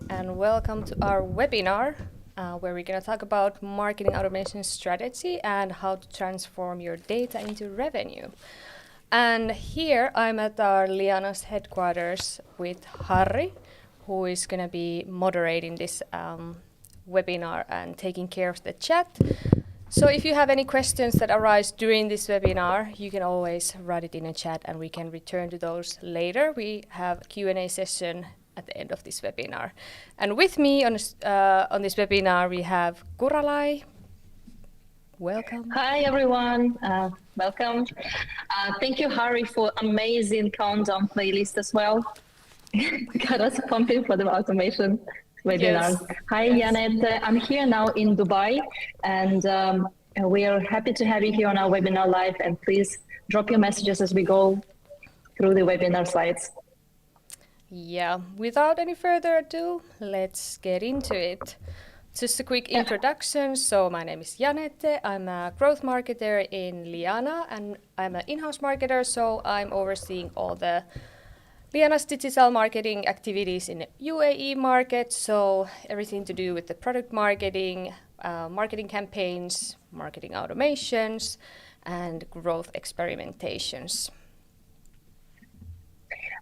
and welcome to our webinar where we're going to talk about marketing automation strategy and how to transform your data into revenue. And here I'm at our Liana's headquarters with Harry, who is going to be moderating this webinar and taking care of the chat. So if you have any questions that arise during this webinar, you can always write it in a chat and we can return to those later. We have a Q&A session at the end of this webinar. And with me on this webinar, we have Kuralay. Welcome. Hi, everyone. Welcome. Thank you, Harry, for amazing countdown playlist as well. Got us pumping for the automation webinar. Yes. Hi, Janette. I'm here now in Dubai, and we are happy to have you here on our webinar live. And please drop your messages as we go through the webinar slides. Yeah, without any further ado, let's get into it. Just a quick introduction. So my name is Janette. I'm a growth marketer in Liana, and I'm an in-house marketer, so I'm overseeing all the Liana's digital marketing activities in the UAE market, so everything to do with the product marketing, marketing campaigns, marketing automations, and growth experimentations.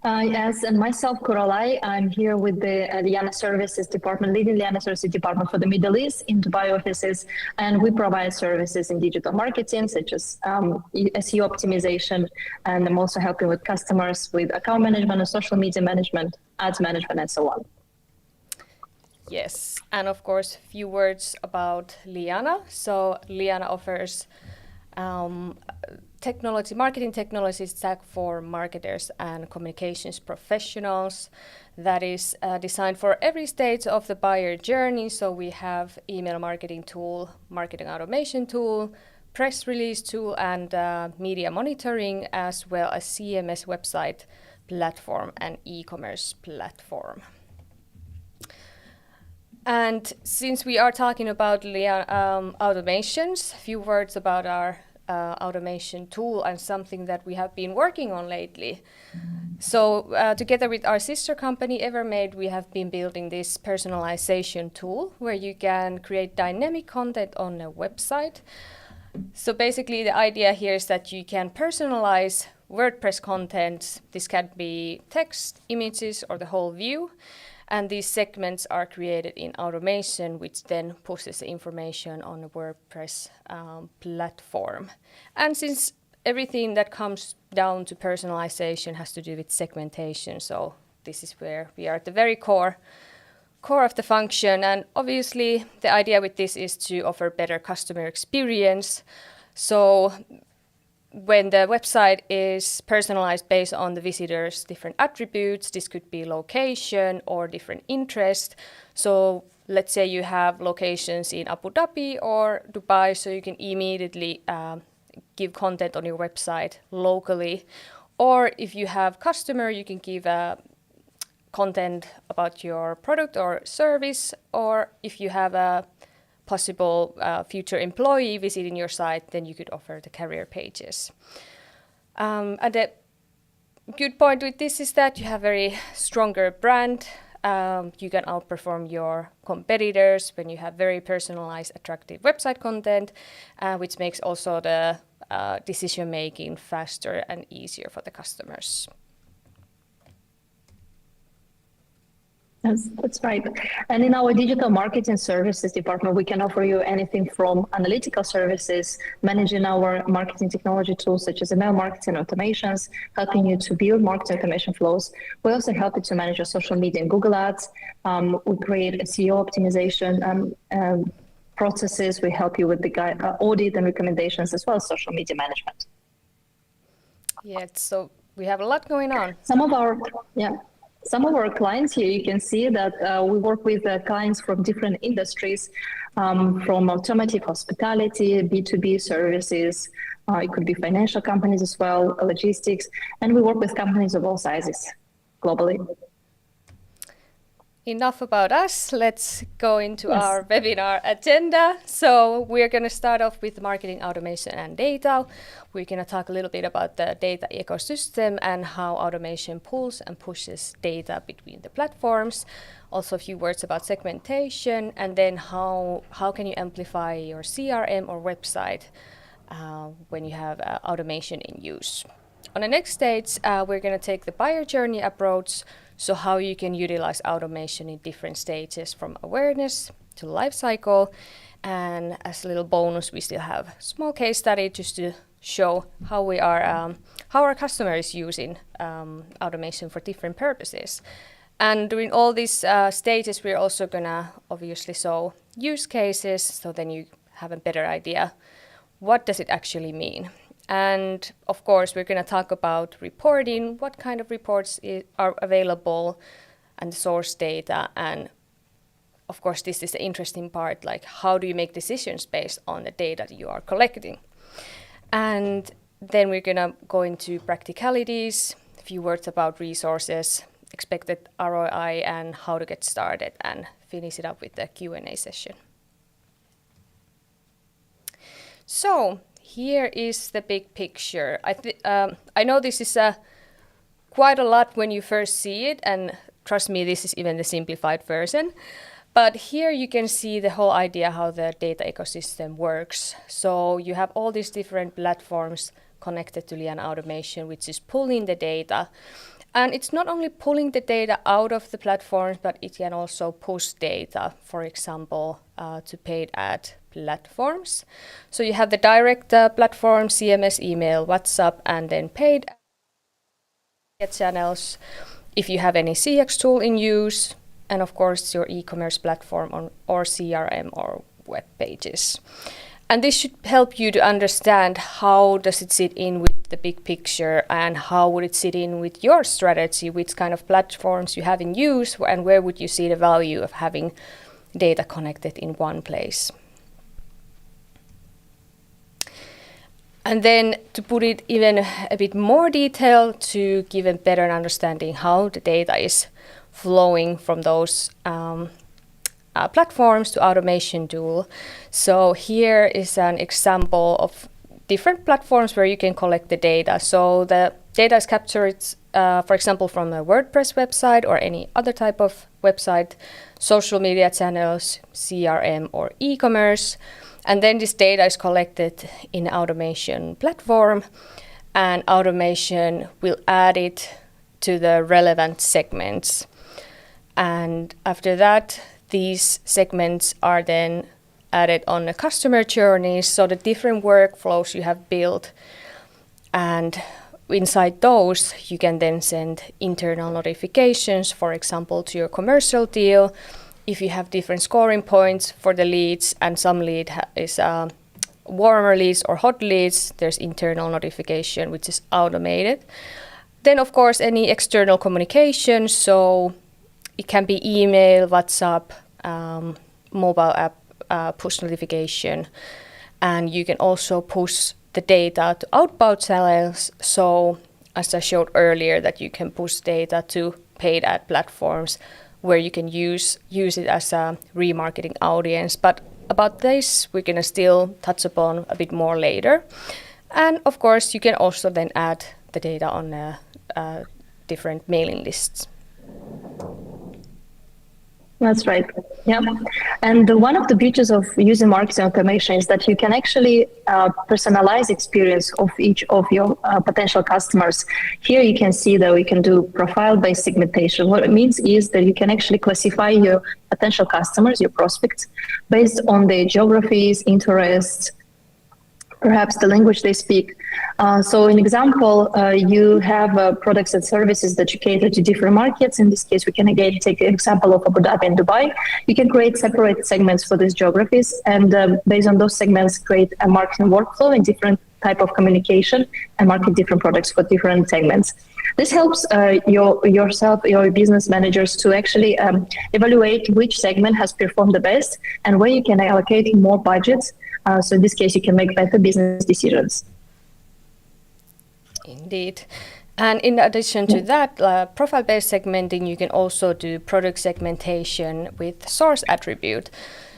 Yes, and myself, Kuralay, I'm here with the Liana Services Department, leading Liana Services Department for the Middle East in Dubai offices, and we provide services in digital marketing, such as SEO optimization, and I'm also helping with customers with account management and social media management, ads management, and so on. Yes, and of course, a few words about Liana. So Liana offers marketing technology stack for marketers and communications professionals that is designed for every stage of the buyer journey. So we have email marketing tool, marketing automation tool, press release tool, and media monitoring, as well as CMS website platform and e-commerce platform. And since we are talking about automations, a few words about our automation tool and something that we have been working on lately. So together with our sister company Evermade, we have been building this personalization tool where you can create dynamic content on a website. So basically the idea here is that you can personalize WordPress content. This can be text, images, or the whole view. And these segments are created in automation, which then pushes the information on the WordPress platform. And since everything that comes down to personalization has to do with segmentation, so this is where we are at the very core of the function. And obviously, the idea with this is to offer better customer experience. So when the website is personalized based on the visitor's different attributes, this could be location or different interest. So let's say you have locations in Abu Dhabi or Dubai, so you can immediately give content on your website locally. Or if you have customer, you can give content about your product or service. Or if you have a possible future employee visiting your site, then you could offer the career pages. And the good point with this is that you have very stronger brand. You can outperform your competitors when you have very personalized, attractive website content, which makes also the decision making faster and easier for the customers. That's right. And in our digital marketing services department, we can offer you anything from analytical services, managing our marketing technology tools such as email marketing automations, helping you to build marketing automation flows. We also help you to manage your social media and Google Ads. We create SEO optimization processes. We help you with the audit and recommendations, as well as social media management. Yeah, so we have a lot going on. Some of our clients here, you can see that we work with clients from different industries, from automotive, hospitality, B2B services. It could be financial companies as well, logistics, and we work with companies of all sizes globally. Enough about us. Let's go into our webinar agenda. So we're going to start off with marketing automation and data. We're going to talk a little bit about the data ecosystem and how automation pulls and pushes data between the platforms. Also a few words about segmentation, and then how can you amplify your CRM or website when you have automation in use. On the next stage, we're going to take the buyer journey approach, so how you can utilize automation in different stages from awareness to life cycle. And as a little bonus, we still have a small case study just to show how our customer is using automation for different purposes. And during all these stages, we're also going to obviously show use cases, so then you have a better idea what does it actually mean. And of course, we're going to talk about reporting, what kind of reports are available, and the source data. And of course, this is the interesting part, like how do you make decisions based on the data that you are collecting? And then we're going to go into practicalities, a few words about resources, expected ROI, and how to get started, and finish it up with the Q&A session. So here is the big picture. I know this is quite a lot when you first see it, and trust me, this is even the simplified version. But here you can see the whole idea how the data ecosystem works. So you have all these different platforms connected to Liana Automation, which is pulling the data. And it's not only pulling the data out of the platforms, but it can also push data, for example, to paid ad platforms. So you have the direct platform, CMS, email, WhatsApp, and then paid channels. If you have any CX tool in use, and of course your e-commerce platform or CRM or web pages. And this should help you to understand how does it sit in with the big picture, and how would it sit in with your strategy, which kind of platforms you have in use, and where would you see the value of having data connected in one place. And then to put it even a bit more detail, to give a better understanding how the data is flowing from those platforms to automation tool. So here is an example of different platforms where you can collect the data. So the data is captured, for example, from a WordPress website or any other type of website, social media channels, CRM or e-commerce. And then this data is collected in automation platform, and automation will add it to the relevant segments. And after that, these segments are then added on the customer journeys, so the different workflows you have built. And inside those, you can then send internal notifications, for example, to your commercial deal. If you have different scoring points for the leads, and some lead is warmer leads or hot leads, there's internal notification, which is automated. Then, of course, any external communication, so it can be email, WhatsApp, mobile app, push notification, and you can also push the data to outbound channels. So, as I showed earlier, that you can push data to paid ad platforms, where you can use it as a remarketing audience. But about this, we're going to still touch upon a bit more later. And of course, you can also then add the data on different mailing lists. That's right. Yeah. And one of the beauties of using marketing automation is that you can actually personalize experience of each of your potential customers. Here you can see that we can do profile-based segmentation. What it means is that you can actually classify your potential customers, your prospects, based on their geographies, interests, perhaps the language they speak. So in example, you have products and services that you cater to different markets. In this case, we can again take an example of Abu Dhabi and Dubai. You can create separate segments for these geographies, and based on those segments, create a marketing workflow and different type of communication, and market different products for different segments. This helps your business managers to actually evaluate which segment has performed the best and where you can allocate more budgets. So in this case, you can make better business decisions. Indeed. And in addition to that, profile-based segmenting, you can also do product segmentation with source attribute.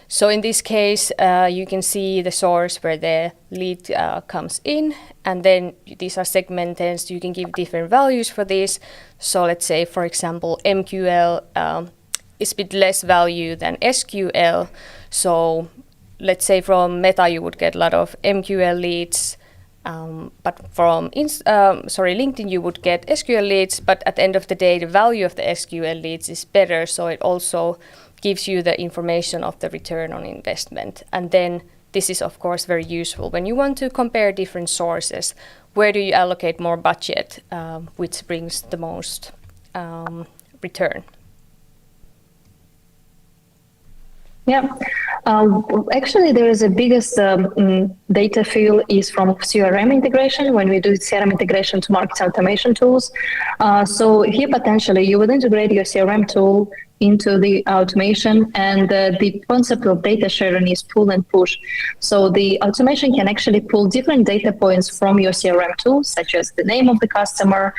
So in this case, you can see the source where the lead comes in, and then these are segmented. You can give different values for this. So let's say, for example, MQL is a bit less value than SQL. So let's say from Meta, you would get a lot of MQL leads. But from LinkedIn, you would get SQL leads, but at the end of the day, the value of the SQL leads is better. So it also gives you the information of the return on investment. And then this is, of course, very useful when you want to compare different sources. Where do you allocate more budget, which brings the most return? Yeah, actually, there is a biggest data field is from CRM integration when we do CRM integration to marketing automation tools. So here, potentially, you would integrate your CRM tool into the automation, and the concept of data sharing is pull and push. So the automation can actually pull different data points from your CRM tool, such as the name of the customer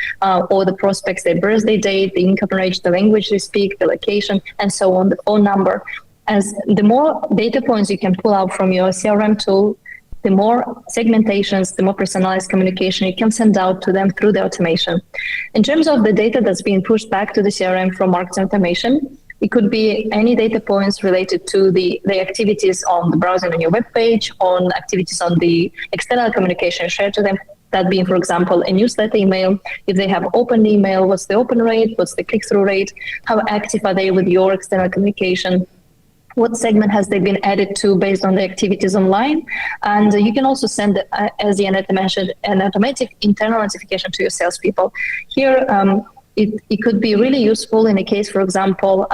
or the prospects, their birthday date, the income range, the language they speak, the location, and so on, the phone number. As the more data points you can pull out from your CRM tool, the more segmentations, the more personalized communication you can send out to them through the automation. In terms of the data that's being pushed back to the CRM from marketing automation, it could be any data points related to the activities on the browsing on your web page, on activities on the external communication shared to them. That being, for example, a newsletter email. If they have open email, what's the open rate? What's the click-through rate? How active are they with your external communication? What segment has they been added to based on the activities online? And you can also send, as Janette mentioned, an automatic internal notification to your salespeople. Here, it could be really useful in a case, for example,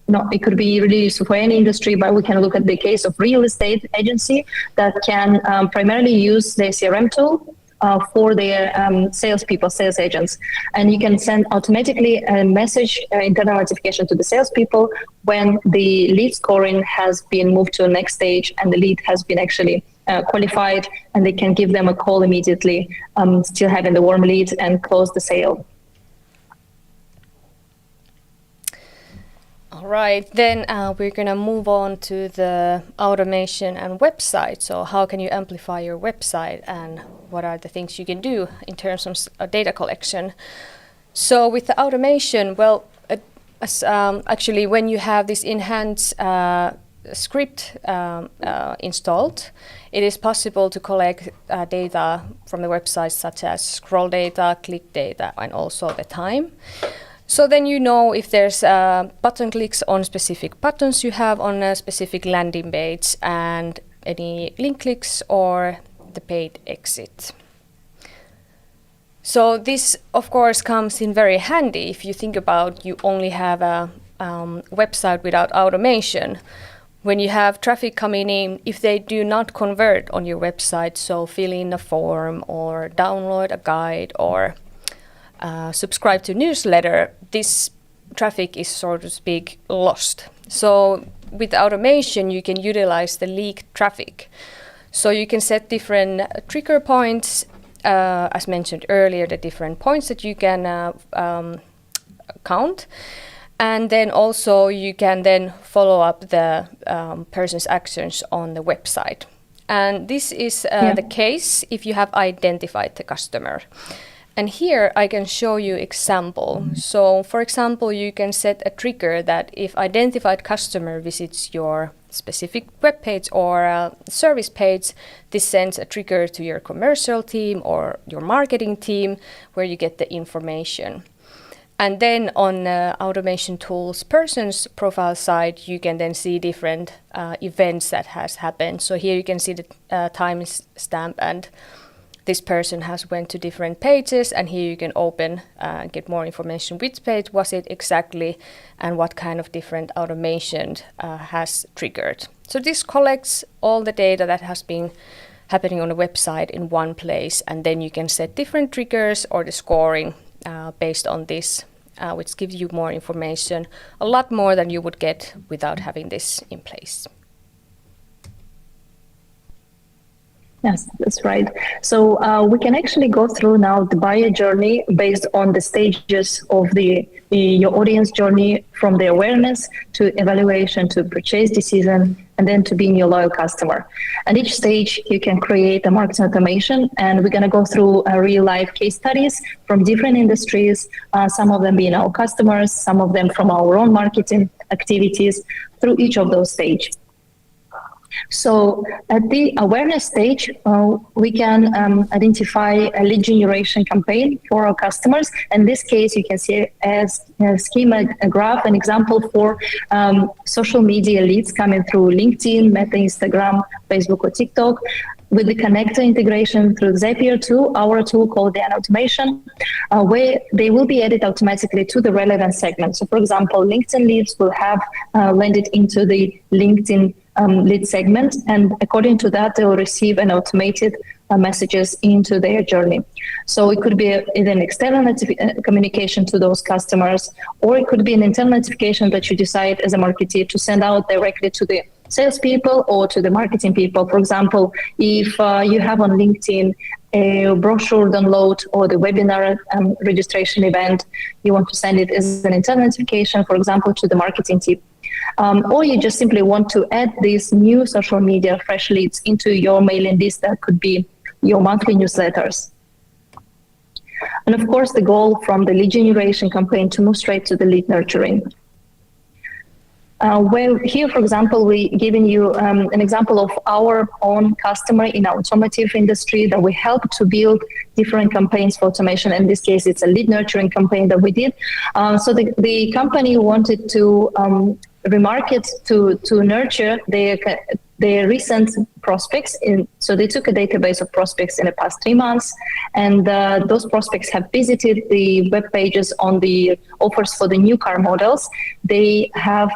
it could be really useful for any industry, but we can look at the case of real estate agency that can primarily use the CRM tool for their salespeople, sales agents. And you can send automatically a message, internal notification to the salespeople when the lead scoring has been moved to the next stage and the lead has been actually qualified, and they can give them a call immediately, still having the warm lead, and close the sale. All right, then we're going to move on to the automation and website. So how can you amplify your website, and what are the things you can do in terms of data collection? So with the automation, well, actually when you have this enhanced script installed, it is possible to collect data from the website, such as scroll data, click data, and also the time. So then you know if there's button clicks on specific buttons you have on a specific landing page, and any link clicks or the paid exit. So this, of course, comes in very handy if you think about you only have a website without automation. When you have traffic coming in, if they do not convert on your website, so fill in a form or download a guide or subscribe to newsletter, this traffic is, so to speak, lost. So with automation, you can utilize the leaked traffic. So you can set different trigger points, as mentioned earlier, the different points that you can count. And then also you can then follow up the person's actions on the website. And this is the case if you have identified the customer. And here I can show you example. So for example, you can set a trigger that if identified customer visits your specific web page or service page, this sends a trigger to your commercial team or your marketing team where you get the information. And then on automation tools person's profile side, you can then see different events that has happened. So here you can see the time stamp, and this person has went to different pages, and here you can open and get more information. Which page was it exactly, and what kind of different automation has triggered. So this collects all the data that has been happening on the website in one place, and then you can set different triggers or the scoring based on this, which gives you more information, a lot more than you would get without having this in place. Yes, that's right. So we can actually go through now the buyer journey based on the stages of your audience journey, from the awareness to evaluation to purchase decision, and then to being your loyal customer. And each stage you can create a marketing automation, and we're going to go through real life case studies from different industries, some of them being our customers, some of them from our own marketing activities, through each of those stages. So at the awareness stage, we can identify a lead generation campaign for our customers. In this case, you can see as a schema, a graph, an example for social media leads coming through LinkedIn, Meta, Instagram, Facebook, or TikTok, with the connector integration through Zapier tool, our tool called Liana Automation, where they will be added automatically to the relevant segment. So for example, LinkedIn leads will have landed into the LinkedIn lead segment, and according to that, they will receive an automated messages into their journey. So it could be either an external communication to those customers, or it could be an internal notification that you decide as a marketer to send out directly to the salespeople or to the marketing people. For example, if you have on LinkedIn a brochure download or the webinar registration event, you want to send it as an internal notification, for example, to the marketing team. Or you just simply want to add these new social media fresh leads into your mailing list. That could be your monthly newsletters. And of course, the goal from the lead generation campaign to move straight to the lead nurturing. Where here, for example, we giving you an example of our own customer in our automotive industry that we help to build different campaigns for automation. In this case, it's a lead nurturing campaign that we did. So the company wanted to remarket, to nurture their recent prospects. So they took a database of prospects in the past 3 months, and those prospects have visited the web pages on the offers for the new car models. They have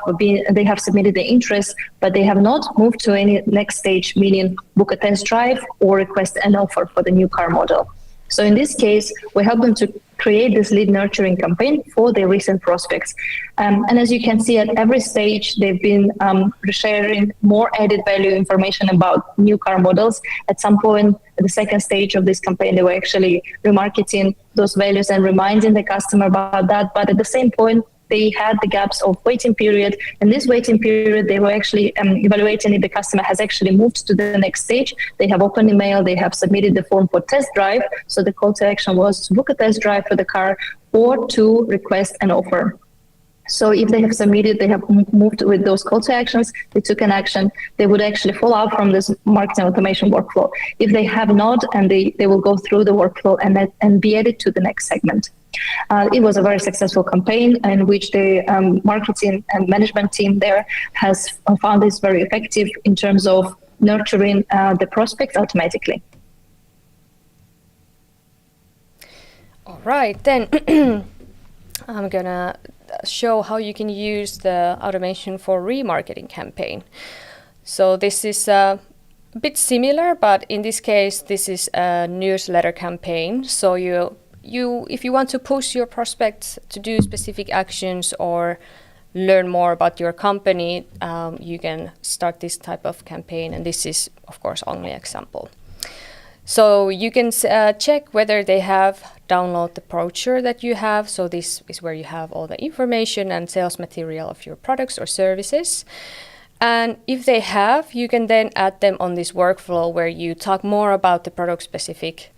submitted their interest, but they have not moved to any next stage, meaning book a test drive or request an offer for the new car model. So in this case, we help them to create this lead nurturing campaign for their recent prospects. And as you can see, at every stage, they've been sharing more added value information about new car models. At some point, at the second stage of this campaign, they were actually remarketing those values and reminding the customer about that. But at the same point, they had the gaps of waiting period. In this waiting period, they were actually evaluating if the customer has actually moved to the next stage. They have opened email, they have submitted the form for test drive. So the call to action was to book a test drive for the car or to request an offer. So if they have submitted, they have moved with those call to actions, they took an action, they would actually follow up from this marketing automation workflow. If they have not, and they will go through the workflow and be added to the next segment. It was a very successful campaign in which the marketing and management team there has found this very effective in terms of nurturing the prospects automatically. All right, then I'm gonna show how you can use the automation for remarketing campaign. So this is a bit similar, but in this case, this is a newsletter campaign. So if you want to push your prospects to do specific actions or learn more about your company, you can start this type of campaign. And this is, of course, only an example. So you can check whether they have downloaded the brochure that you have. So this is where you have all the information and sales material of your products or services. And if they have, you can then add them on this workflow where you talk more about the product-specific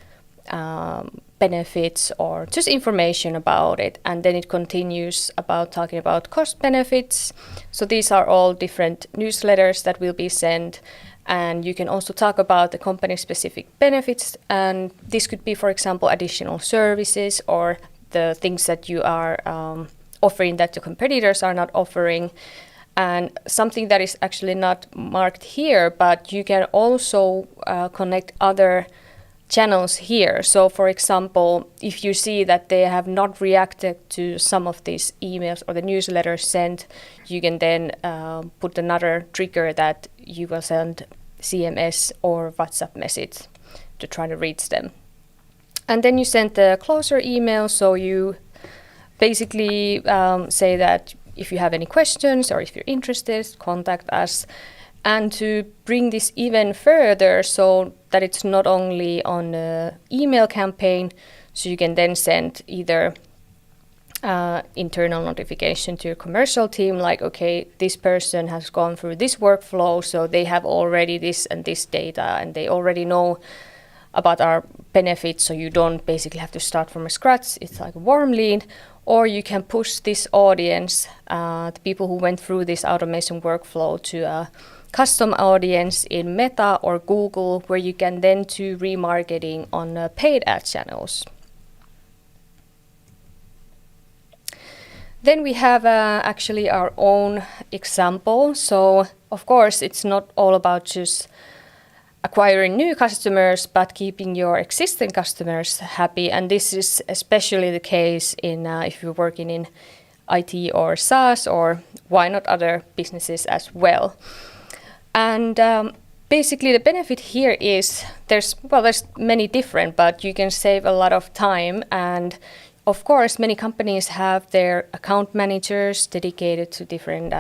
benefits or just information about it. And then it continues about talking about cost benefits. So these are all different newsletters that will be sent. And you can also talk about the company-specific benefits. And this could be, for example, additional services or the things that you are offering that the competitors are not offering. And something that is actually not marked here, but you can also connect other channels here. So for example, if you see that they have not reacted to some of these emails or the newsletters sent, you can then put another trigger that you will send CMS or WhatsApp message to try to reach them. And then you send the closer email. So you basically say that if you have any questions or if you're interested, contact us. And to bring this even further, so that it's not only on an email campaign, so you can then send either internal notification to your commercial team, like, okay, this person has gone through this workflow, so they have already this and this data, and they already know about our benefits, so you don't basically have to start from scratch. It's like a warm lead. Or you can push this audience, the people who went through this automation workflow, to a custom audience in Meta or Google, where you can then do remarketing on paid ad channels. Then we have actually our own example. So of course, it's not all about just acquiring new customers, but keeping your existing customers happy. And this is especially the case in if you're working in IT or SaaS, or why not other businesses as well. And basically the benefit here is there's many different, but you can save a lot of time. And of course, many companies have their account managers dedicated to different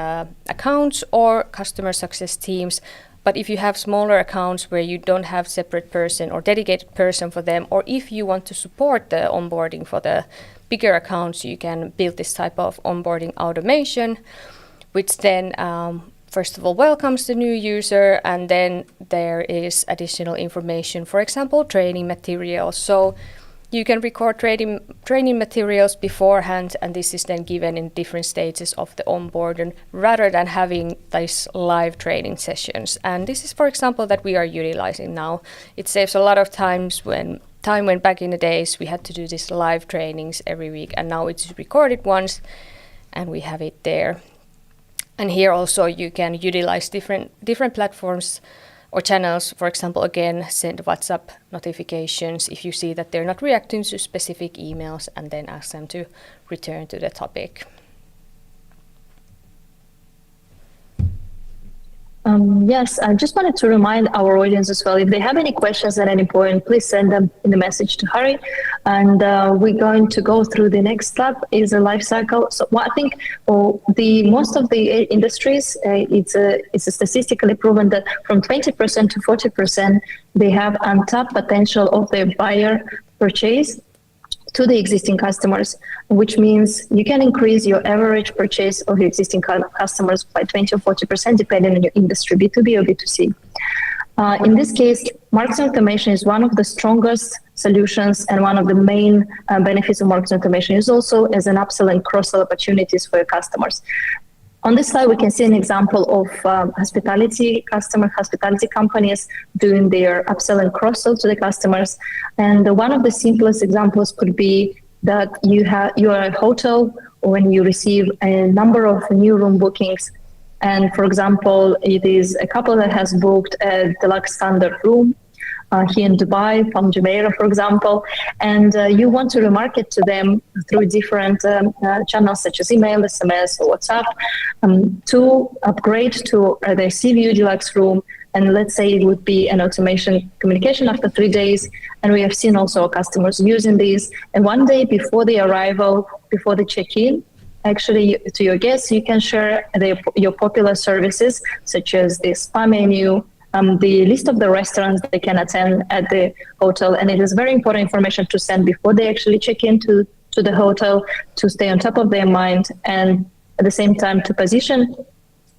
accounts or customer success teams. But if you have smaller accounts where you don't have separate person or dedicated person for them, or if you want to support the onboarding for the bigger accounts, you can build this type of onboarding automation, which then first of all welcomes the new user, and then there is additional information, for example, training materials. So you can record training materials beforehand, and this is then given in different stages of the onboarding, rather than having these live training sessions. And this is, for example, that we are utilizing now. It saves a lot of times when back in the days we had to do these live trainings every week, and now it's recorded once and we have it there. And here also you can utilize different platforms or channels. For example, again, send WhatsApp notifications if you see that they're not reacting to specific emails, and then ask them to return to the topic. Yes, I just wanted to remind our audience as well, if they have any questions at any point, please send them in the message to Harry. And we're going to go through the next step is a life cycle. So I think most of the industries, it's statistically proven that from 20% to 40%, they have untapped potential of their buyer purchase to the existing customers, which means you can increase your average purchase of your existing customers by 20 or 40%, depending on your industry, B2B or B2C. In this case, marketing automation is one of the strongest solutions, and one of the main benefits of marketing automation is also as an upsell and cross-sell opportunities for your customers. On this slide, we can see an example of hospitality companies doing their upsell and cross-sell to the customers. And one of the simplest examples could be that you are a hotel when you receive a number of new room bookings. And for example, it is a couple that has booked a deluxe standard room here in Dubai from Jumeirah, for example, and you want to remarket to them through different channels such as email, SMS, or WhatsApp to upgrade to their Sea View Deluxe room. And let's say it would be an automation communication after 3 days. And we have seen also our customers using these. And one day before the arrival, before the check-in, actually to your guests, you can share your popular services, such as the spa menu, the list of the restaurants they can attend at the hotel. And it is very important information to send before they actually check into the hotel, to stay on top of their mind, and at the same time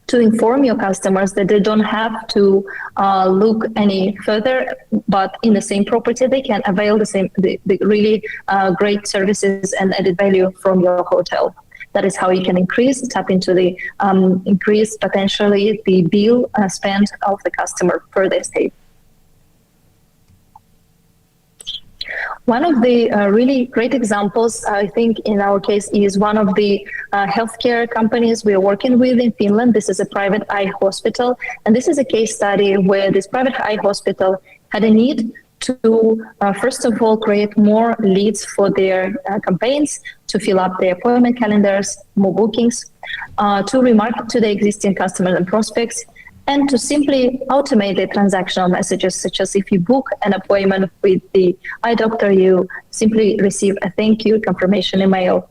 to inform your customers that they don't have to look any further, but in the same property they can avail the really great services and added value from your hotel. That is how you can tap into the increase potentially the bill spent of the customer per their stay. One of the really great examples, I think, in our case is one of the healthcare companies we are working with in Finland. This is a private eye hospital, and this is a case study where this private eye hospital had a need to, first of all, create more leads for their campaigns, to fill up their appointment calendars, more bookings, to remarket to the existing customers and prospects, and to simply automate the transactional messages, such as if you book an appointment with the eye doctor, you simply receive a thank you confirmation email.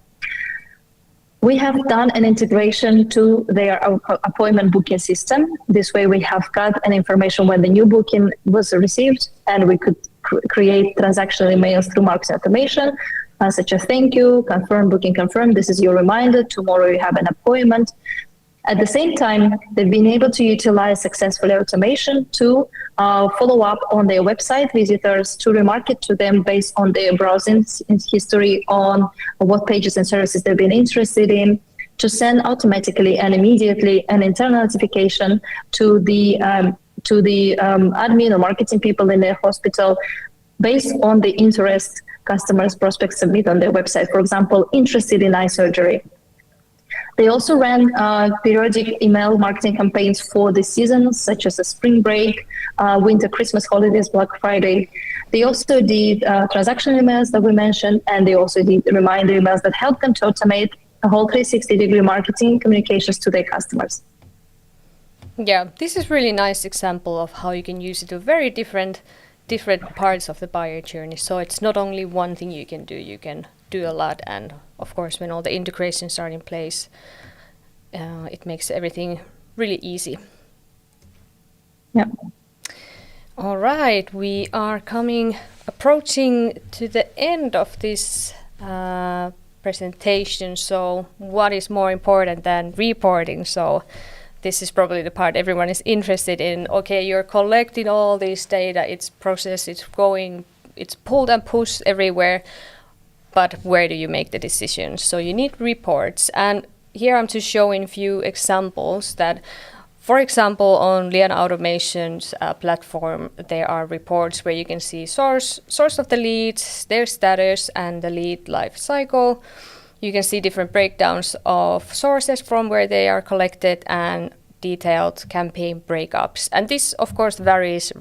We have done an integration to their appointment booking system. This way we have got an information when the new booking was received, and we could create transactional emails through marketing automation, such as thank you, confirm, booking confirmed, this is your reminder, tomorrow you have an appointment. At the same time, they've been able to utilize successfully automation to follow up on their website visitors, to remarket to them based on their browsing history on what pages and services they've been interested in, to send automatically and immediately an internal notification to the admin or marketing people in their hospital based on the interest customers, prospects submit on their website. For example, interested in eye surgery. They also ran periodic email marketing campaigns for the seasons, such as a spring break, winter, Christmas holidays, Black Friday. They also did transaction emails that we mentioned, and they also did reminder emails that help them to automate a whole 360-degree marketing communications to their customers. Yeah, this is really nice example of how you can use it to very different parts of the buyer journey. So it's not only one thing you can do a lot, and of course when all the integrations are in place, it makes everything really easy. Yeah. All right, we are approaching to the end of this presentation. So what is more important than reporting? So this is probably the part everyone is interested in. Okay, you're collecting all this data, it's processed, it's pulled and pushed everywhere, but where do you make the decisions? So you need reports. And here I'm just showing a few examples that, for example, on Liana Automation's platform, there are reports where you can see source of the leads, their status, and the lead life cycle. You can see different breakdowns of sources from where they are collected and detailed campaign breakups. And this, of course, varies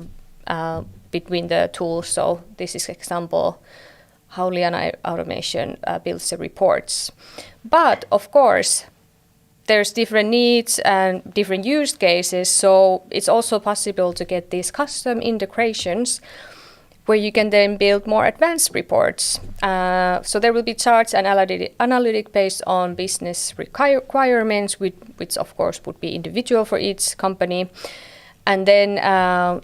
between the tools. So this is example how Liana Automation builds the reports. But of course, there's different needs and different use cases. So it's also possible to get these custom integrations where you can then build more advanced reports. So there will be charts and analytic based on business requirements, which of course would be individual for each company. And then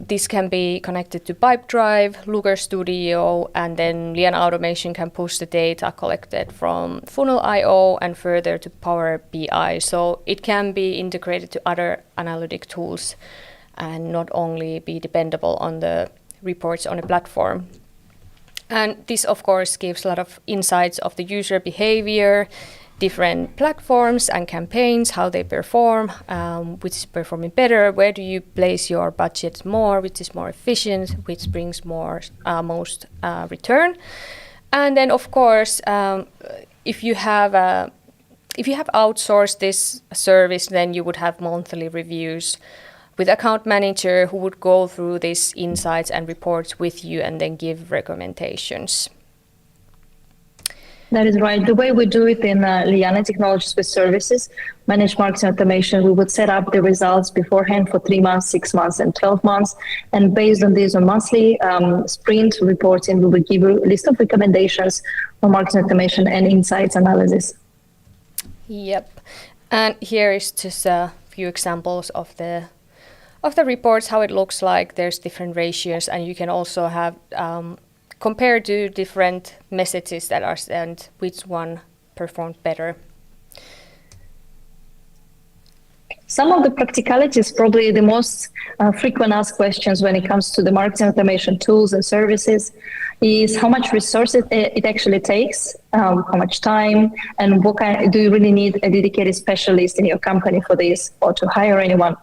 this can be connected to Pipedrive, Looker Studio, and then Liana Automation can push the data collected from Funnel.io and further to Power BI. So it can be integrated to other analytic tools and not only be dependable on the reports on a platform. And this, of course, gives a lot of insights of the user behavior, different platforms and campaigns, how they perform, which is performing better, where do you place your budget more, which is more efficient, which brings most return. And then, of course, if you have outsourced this service, then you would have monthly reviews with account manager who would go through these insights and reports with you and then give recommendations. That is right. The way we do it in Liana Technologies with Services, Managed Marketing Automation, we would set up the results beforehand for 3 months, 6 months, and 12 months. And based on these on monthly sprint reporting, we would give you a list of recommendations for marketing automation and insights analysis. Yep. And here is just a few examples of the reports, how it looks like. There's different ratios, and you can also have compare to different messages that are sent, which one performed better. Some of the practicalities, probably the most frequent asked questions when it comes to the marketing automation tools and services, is how much resources it actually takes, how much time, and do you really need a dedicated specialist in your company for this, or to hire anyone?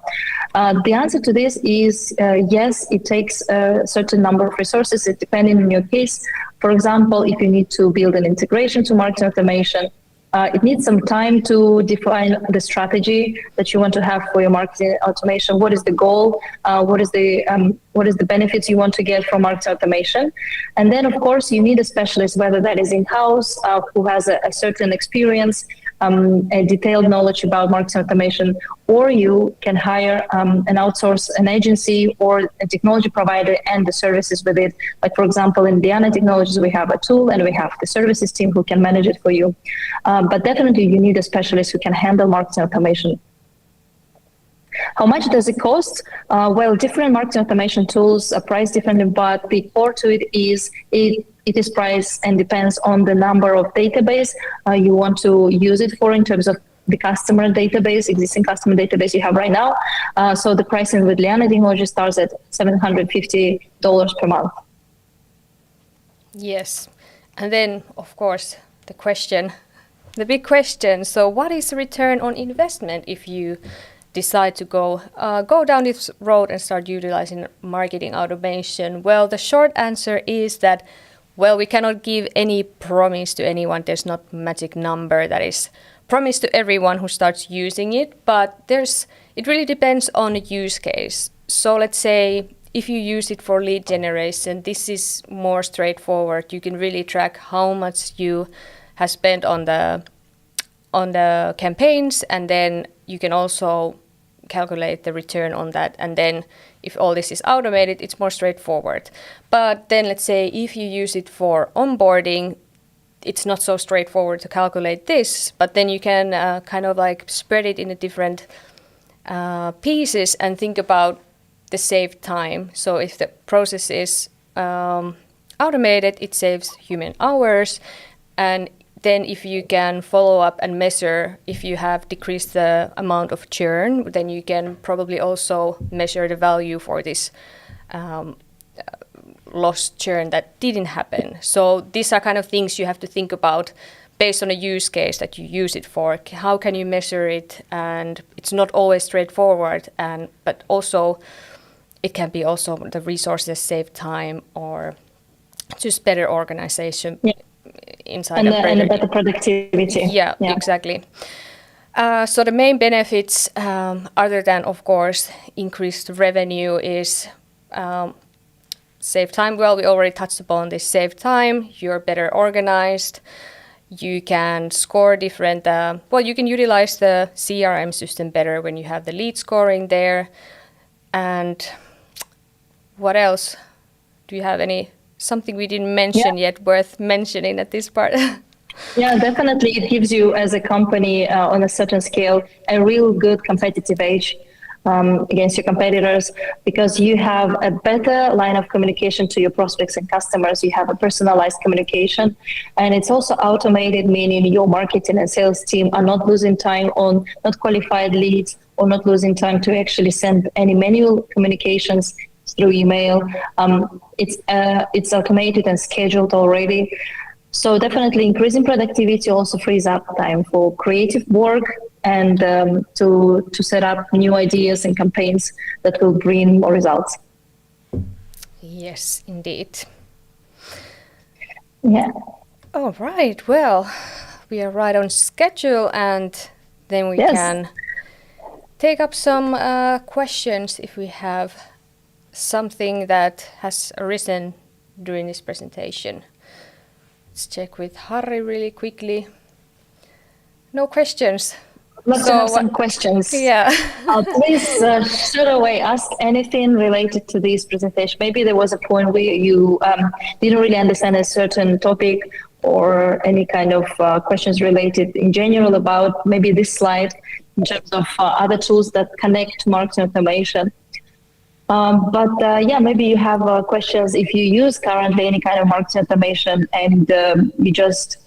The answer to this is yes, it takes a certain number of resources, depending on your case. For example, if you need to build an integration to marketing automation, it needs some time to define the strategy that you want to have for your marketing automation. What is the goal? What is the benefits you want to get from marketing automation? And then, of course, you need a specialist, whether that is in-house, who has a certain experience a detailed knowledge about marketing automation, or you can hire an outsource, an agency or a technology provider and the services with it. Like for example, in Liana Technologies, we have a tool and we have the services team who can manage it for you. But definitely you need a specialist who can handle marketing automation. How much does it cost? Well, different marketing automation tools are priced differently, but the core to it is it is priced and depends on the number of database you want to use it for in terms of the customer database, existing customer database you have right now. So the pricing with Liana Technology starts at $750 per month. Yes. And then, of course, the big question. So what is the return on investment if you decide to go down this road and start utilizing marketing automation? Well, the short answer is that, well, we cannot give any promise to anyone. There's not magic number that is promised to everyone who starts using it, but it really depends on the use case. So let's say if you use it for lead generation, this is more straightforward. You can really track how much you have spent on the campaigns, and then you can also calculate the return on that. And then if all this is automated, it's more straightforward. But then let's say if you use it for onboarding, it's not so straightforward to calculate this, but then you can kind of like spread it into different pieces and think about the saved time. So if the process is automated, it saves human hours. And then if you can follow up and measure if you have decreased the amount of churn, then you can probably also measure the value for this lost churn that didn't happen. So these are kind of things you have to think about based on a use case that you use it for. How can you measure it? And it's not always straightforward, but also it can be also the resources save time or just better organization. Yeah. Inside and a better productivity. Yeah, exactly. So the main benefits, other than, of course, increased revenue, is save time. Well, we already touched upon this. Save time. You're better organized. You can score different. You can utilize the CRM system better when you have the lead scoring there. And what else? Do you have something we didn't mention yet worth mentioning at this part? Yeah, definitely. It gives you as a company on a certain scale a real good competitive edge against your competitors, because you have a better line of communication to your prospects and customers. You have a personalized communication, and it's also automated, meaning your marketing and sales team are not losing time on not qualified leads or not losing time to actually send any manual communications through email. It's automated and scheduled already. So definitely increasing productivity also frees up time for creative work and to set up new ideas and campaigns that will bring more results. Yes, indeed. Yeah. All right. Well, we are right on schedule, and then we can take up some questions if we have something that has arisen during this presentation. Let's check with Harry really quickly. No questions. Let's have some questions. Yeah. Please straight away ask anything related to this presentation. Maybe there was a point where you didn't really understand a certain topic, or any kind of questions related in general about maybe this slide in terms of other tools that connect to marketing automation. Maybe you have questions if you use currently any kind of marketing automation and you just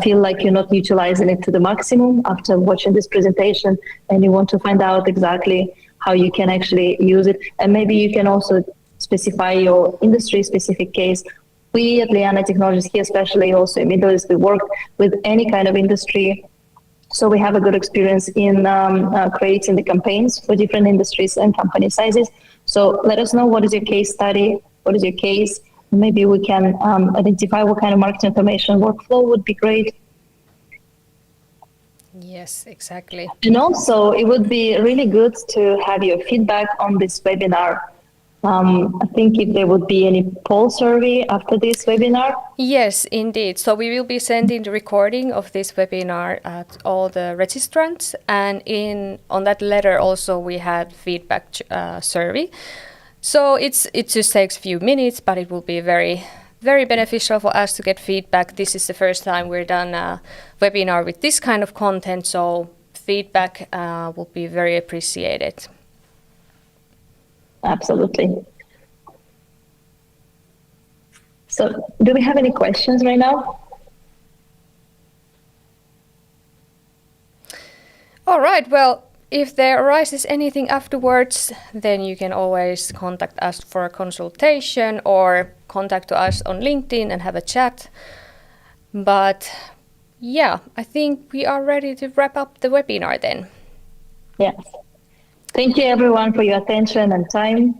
feel like you're not utilizing it to the maximum after watching this presentation, and you want to find out exactly how you can actually use it. And maybe you can also specify your industry-specific case. We at Liana Technologies here, especially also in Middle East, we work with any kind of industry. So we have a good experience in creating the campaigns for different industries and company sizes. So let us know what is your case study, what is your case. Maybe we can identify what kind of marketing automation workflow would be great. Yes, exactly. And also, it would be really good to have your feedback on this webinar. I think if there would be any poll survey after this webinar. Yes, indeed. So we will be sending the recording of this webinar to all the registrants, and on that letter also we had feedback survey. So it just takes a few minutes, but it will be very, very beneficial for us to get feedback. This is the first time we've done a webinar with this kind of content, so feedback will be very appreciated. Absolutely. So do we have any questions right now? All right, well, if there arises anything afterwards, then you can always contact us for a consultation or contact us on LinkedIn and have a chat. But yeah, I think we are ready to wrap up the webinar then. Yes. Thank you everyone for your attention and time.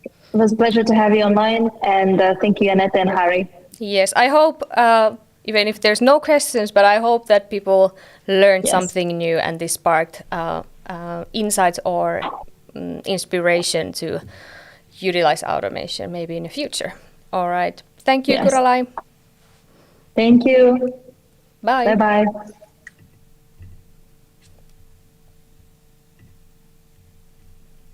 It was a pleasure to have you online, and thank you, Janette and Harry. Yes, I hope, even if there's no questions, but I hope that people learned something new and this sparked insights or inspiration to utilize automation maybe in the future. All right. Thank you, Kuralay. Thank you. Bye. Bye-bye.